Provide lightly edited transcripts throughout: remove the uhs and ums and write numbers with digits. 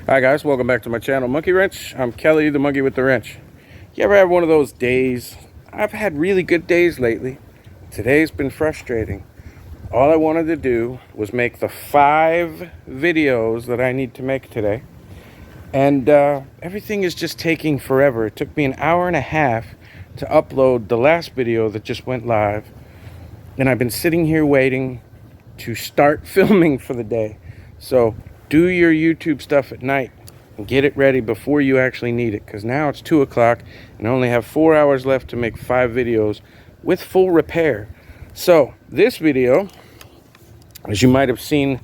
Hi guys, welcome back to my channel, Monkey Wrench. I'm Kelly, the monkey with the wrench. You ever have one of those days? I've had really good days lately. Today's been frustrating. All I wanted to do was make the 5 videos that I need to make today. And everything is just taking forever. It took me an hour and a half to upload the last video that just went live. And I've been sitting here waiting to start filming for the day. So do your YouTube stuff at night and get it ready before you actually need it, because now it's 2 o'clock and I only have 4 hours left to make 5 videos with full repair. So this video, as you might have seen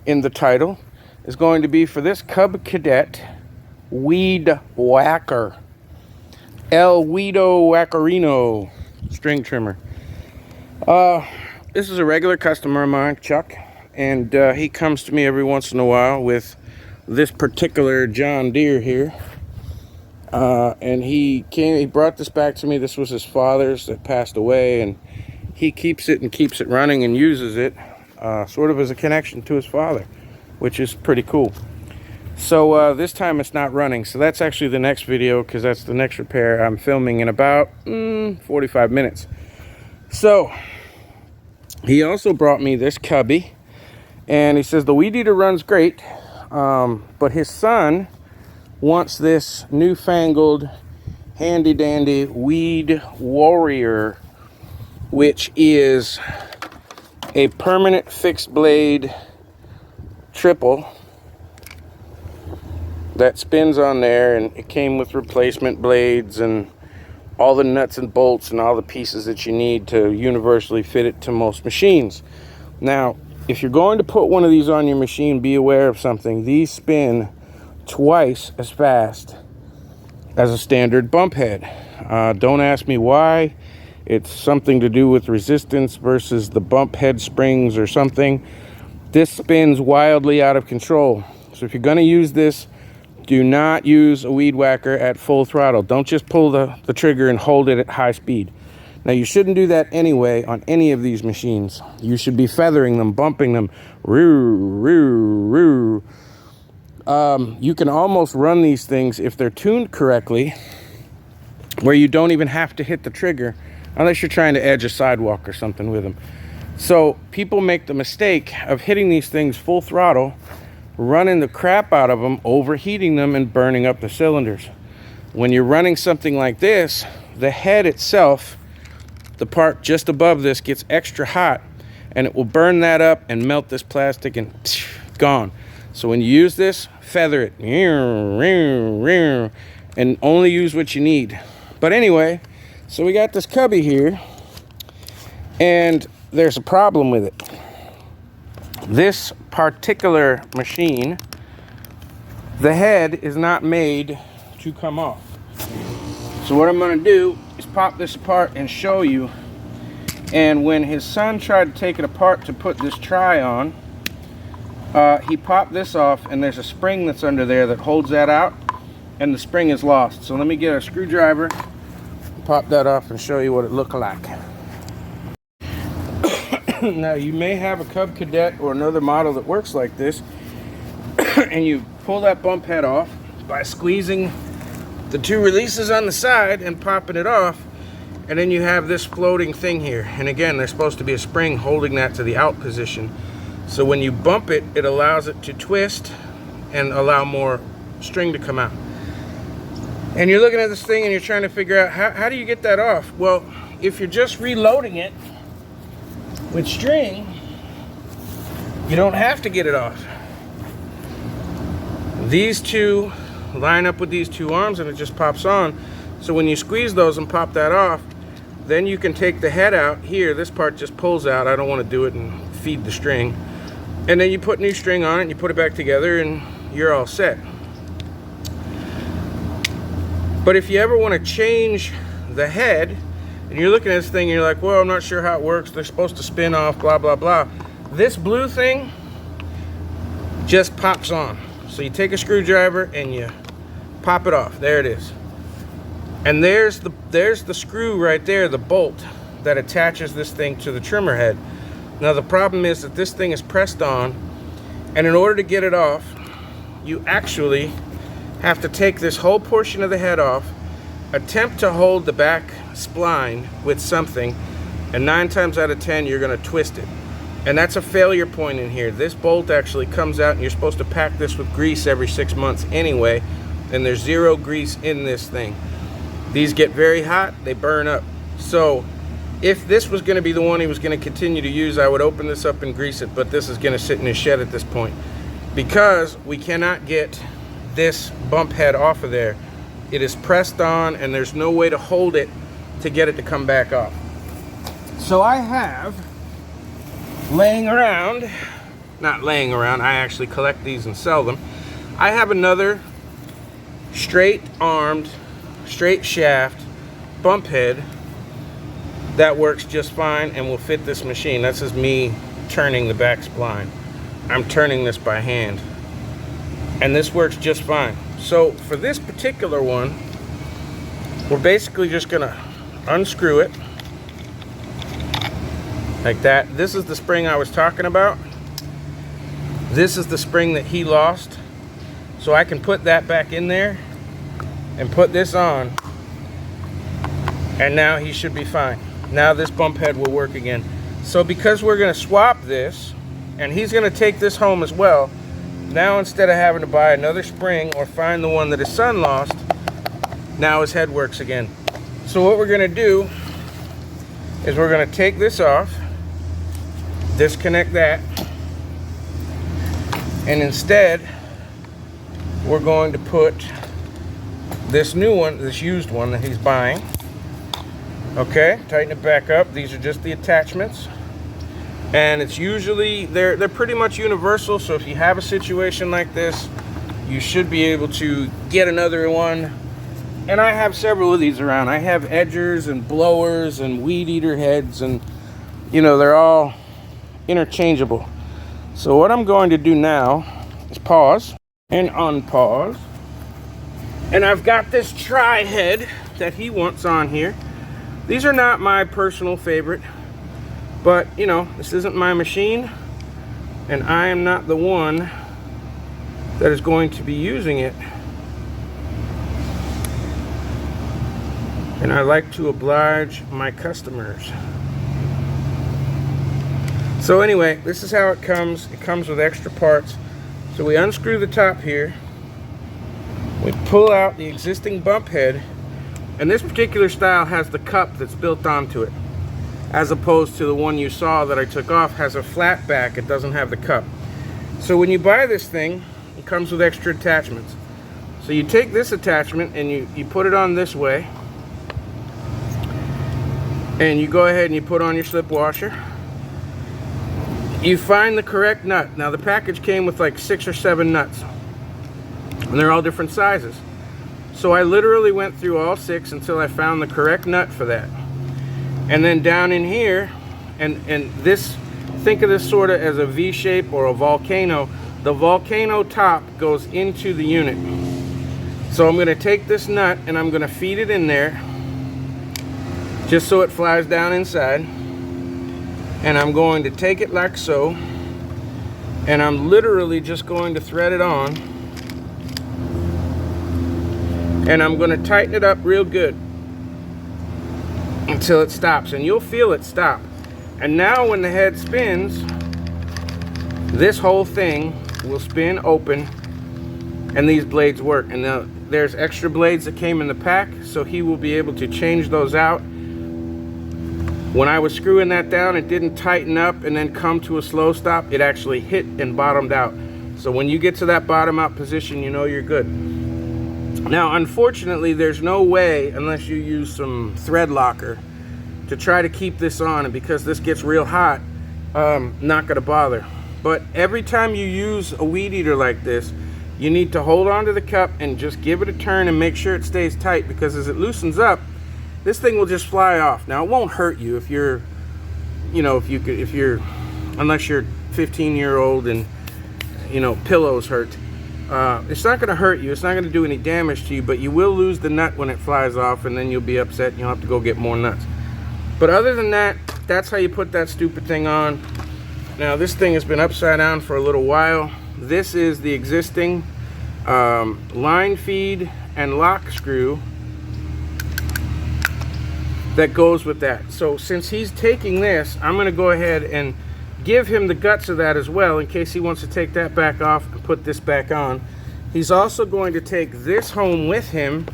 in the title, is going to be for this Cub Cadet Weed Whacker, El Weedo Whackerino string trimmer. This is a regular customer of mine, Chuck, and he comes to me every once in a while with this particular John Deere here. And he brought this back to me. This was his father's that passed away, and he keeps it and keeps it running and uses it sort of as a connection to his father, which is pretty cool. So this time it's not running, so that's actually the next video, because that's the next repair I'm filming in about 45 minutes. So he also brought me this cubby, and he says the weed eater runs great, but his son wants this newfangled handy dandy weed warrior, which is a permanent fixed blade triple that spins on there, and it came with replacement blades and all the nuts and bolts and all the pieces that you need to universally fit it to most machines. Now, if you're going to put one of these on your machine, be aware of something. These spin twice as fast as a standard bump head. Don't ask me why. It's something to do with resistance versus the bump head springs or something. This spins wildly out of control. So if you're going to use this, do not use a weed whacker at full throttle. Don't just pull the trigger and hold it at high speed. Now, you shouldn't do that anyway on any of these machines. You should be feathering them, bumping them. You can almost run these things, if they're tuned correctly, where you don't even have to hit the trigger unless you're trying to edge a sidewalk or something with them. So people make the mistake of hitting these things full throttle, running the crap out of them, overheating them, and burning up the cylinders. When you're running something like this, the head itself, the part just above this, gets extra hot, and it will burn that up and melt this plastic, and gone. So when you use this, feather it and only use what you need. But anyway, so we got this cubby here, and there's a problem with it. This particular machine, the head is not made to come off. So what I'm going to do is pop this apart and show you. And when his son tried to take it apart to put this try on, he popped this off, and there's a spring that's under there that holds that out, and the spring is lost. So let me get a screwdriver, pop that off, and show you what it looked like. Now, you may have a Cub Cadet or another model that works like this, and you pull that bump head off by squeezing the 2 releases on the side and popping it off, and then you have this floating thing here. And again, there's supposed to be a spring holding that to the out position. So when you bump it, it allows it to twist and allow more string to come out. And you're looking at this thing and you're trying to figure out, how do you get that off? Well, if you're just reloading it with string, you don't have to get it off. These two line up with these 2 arms, and it just pops on. So when you squeeze those and pop that off, then you can take the head out here. This part just pulls out. I don't want to do it and feed the string. And then you put new string on it, and you put it back together, and you're all set. But if you ever want to change the head, and you're looking at this thing and you're like, well, I'm not sure how it works, they're supposed to spin off, blah blah blah, this blue thing just pops on. So you take a screwdriver and you pop it off. There it is. And there's the screw right there, the bolt that attaches this thing to the trimmer head. Now the problem is that this thing is pressed on, and in order to get it off, you actually have to take this whole portion of the head off, attempt to hold the back spline with something, and 9 times out of 10 you're going to twist it. And that's a failure point in here. This bolt actually comes out, and you're supposed to pack this with grease every 6 months anyway, and there's 0 grease in this thing. These get very hot, they burn up. So if this was going to be the one he was going to continue to use, I would open this up and grease it, but this is going to sit in his shed at this point because we cannot get this bump head off of there. It is pressed on, and there's no way to hold it to get it to come back off. So I have laying around, not laying around, I actually collect these and sell them. I have another straight armed, straight shaft bump head that works just fine and will fit this machine. This is me turning the back spline. I'm turning this by hand, and this works just fine. So for this particular one, we're basically just gonna unscrew it like that. This is the spring I was talking about. This is the spring that he lost. So I can put that back in there and put this on, and now he should be fine. Now this bump head will work again. So because we're gonna swap this, and he's gonna take this home as well, now instead of having to buy another spring or find the one that his son lost, now his head works again. So what we're gonna do is we're gonna take this off, disconnect that, and instead we're going to put this new one, this used one that he's buying. Okay, tighten it back up. These are just the attachments, and it's usually they're pretty much universal. So if you have a situation like this, you should be able to get another one. And I have several of these around. I have edgers and blowers and weed eater heads, and you know, they're all interchangeable. So what I'm going to do now is pause and unpause. And I've got this tri-head that he wants on here. These are not my personal favorite, but you know, this isn't my machine, and I am not the one that is going to be using it. And I like to oblige my customers. So anyway, this is how it comes. It comes with extra parts. So we unscrew the top here. We pull out the existing bump head, and this particular style has the cup that's built onto it, as opposed to the one you saw that I took off has a flat back. It doesn't have the cup. So when you buy this thing, it comes with extra attachments. So you take this attachment and you put it on this way, and you go ahead and you put on your slip washer. You find the correct nut. Now the package came with like 6 or 7 nuts, and they're all different sizes. So I literally went through all 6 until I found the correct nut for that. And then down in here, and this, think of this sort of as a V shape or a volcano. The volcano top goes into the unit. So I'm going to take this nut and I'm going to feed it in there, just so it flies down inside. And I'm going to take it like so, and I'm literally just going to thread it on, and I'm going to tighten it up real good until it stops, and you'll feel it stop. And now when the head spins, this whole thing will spin open, and these blades work. And now there's extra blades that came in the pack, so he will be able to change those out. When I was screwing that down, it didn't tighten up and then come to a slow stop. It actually hit and bottomed out. So when you get to that bottom out position, you know you're good. Now, unfortunately, there's no way, unless you use some thread locker, to try to keep this on. And because this gets real hot, not gonna bother. But every time you use a weed eater like this, you need to hold on to the cup and just give it a turn and make sure it stays tight, because as it loosens up, this thing will just fly off. Now, it won't hurt you if you're, you know, if you're, unless you're 15-year-old and, you know, pillows hurt. It's not going to hurt you. It's not going to do any damage to you, but you will lose the nut when it flies off, and then you'll be upset and you'll have to go get more nuts. But other than that, that's how you put that stupid thing on. Now, this thing has been upside down for a little while. This is the existing line feed and lock screw that goes with that. So since he's taking this, I'm going to go ahead and give him the guts of that as well, in case he wants to take that back off and put this back on. He's also going to take this home with him,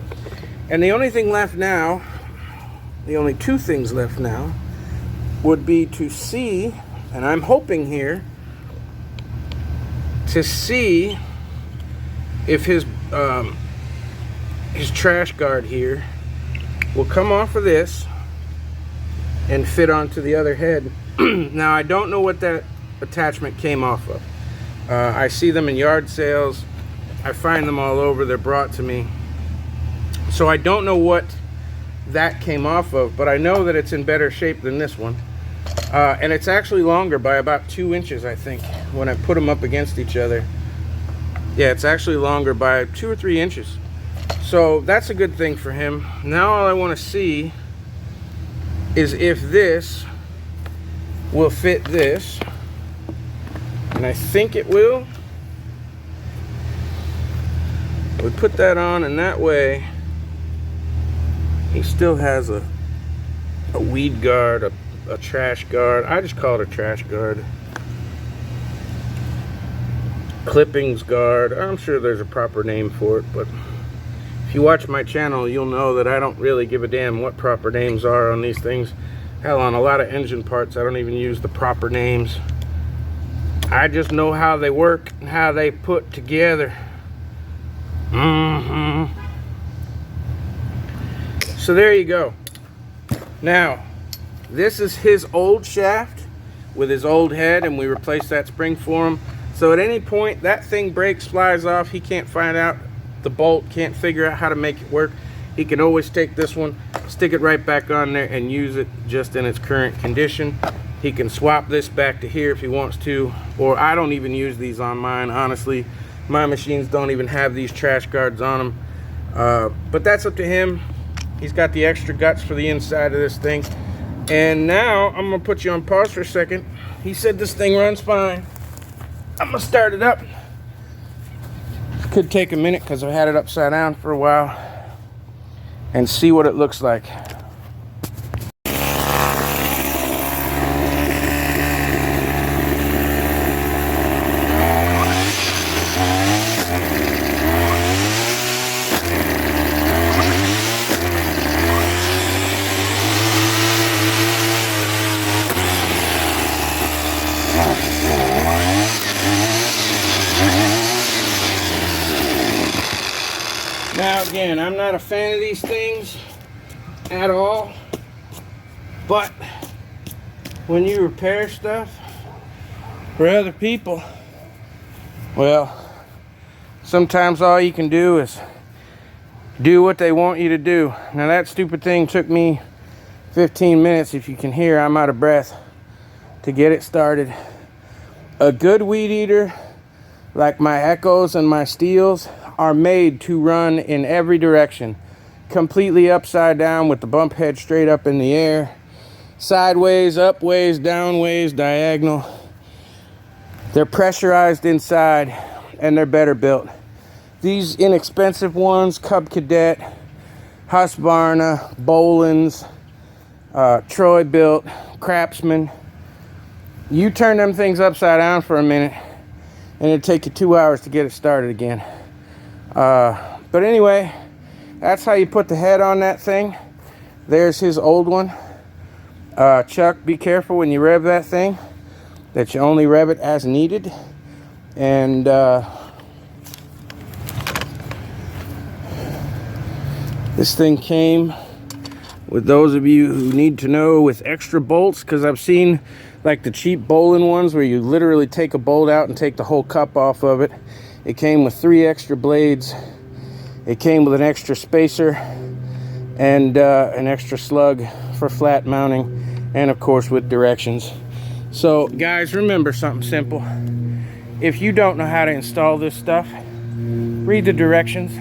and the only thing left now, the only two things left now, would be to see, and I'm hoping here, to see if his trash guard here will come off of this and fit onto the other head. Now, I don't know what that attachment came off of. I see them in yard sales. I find them all over. They're brought to me. So I don't know what that came off of, but I know that it's in better shape than this one. And it's actually longer by about 2 inches, I think, when I put them up against each other. Yeah, it's actually longer by 2 or 3 inches. So that's a good thing for him. Now all I want to see is if this will fit this, and I think it will. We put that on, and that way he still has a weed guard, a trash guard. I just call it a trash guard. Clippings guard. I'm sure there's a proper name for it, but if you watch my channel, you'll know that I don't really give a damn what proper names are on these things. Hell, on a lot of engine parts, I don't even use the proper names. I just know how they work and how they put together. So there you go. Now, this is his old shaft with his old head, and we replaced that spring for him. So at any point that thing breaks, flies off, he can't find out the bolt, can't figure out how to make it work, he can always take this one, stick it right back on there, and use it just in its current condition. He can swap this back to here if he wants to, or I don't even use these on mine, honestly. My machines don't even have these trash guards on them. But that's up to him. He's got the extra guts for the inside of this thing. And now I'm gonna put you on pause for a second. He said this thing runs fine. I'm gonna start it up. Could take a minute because I've had it upside down for a while, and see what it looks like. Now again, I'm not a fan of these things at all, but when you repair stuff for other people, well, sometimes all you can do is do what they want you to do. Now that stupid thing took me 15 minutes, if you can hear I'm out of breath, to get it started. A good weed eater, like my Echoes and my Steels, are made to run in every direction, completely upside down with the bump head straight up in the air, sideways, upways, downways, diagonal. They're pressurized inside, and they're better built. These inexpensive ones, Cub Cadet, Husqvarna, Boland's, Troy built, Craftsman, you turn them things upside down for a minute and it'll take you 2 hours to get it started again. But anyway, that's how you put the head on that thing. There's his old one. Chuck, be careful when you rev that thing, that you only rev it as needed. And this thing came, with those of you who need to know, with extra bolts, because I've seen like the cheap Boland ones where you literally take a bolt out and take the whole cup off of it. It came with 3 extra blades. It came with an extra spacer and an extra slug for flat mounting, and of course with directions. So guys, remember something simple. If you don't know how to install this stuff, read the directions.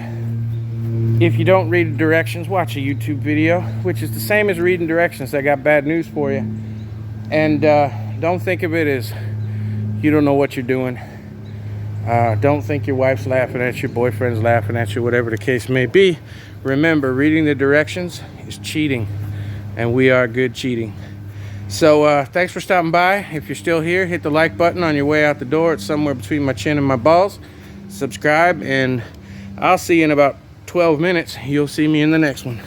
If you don't read the directions, watch a YouTube video, which is the same as reading directions. I got bad news for you. And don't think of it as you don't know what you're doing. Don't think your wife's laughing at you, boyfriend's laughing at you, whatever the case may be. Remember, reading the directions is cheating, and we are good cheating. So thanks for stopping by. If you're still here, hit the like button on your way out the door. It's somewhere between my chin and my balls. Subscribe, and I'll see you in about 12 minutes. You'll see me in the next one.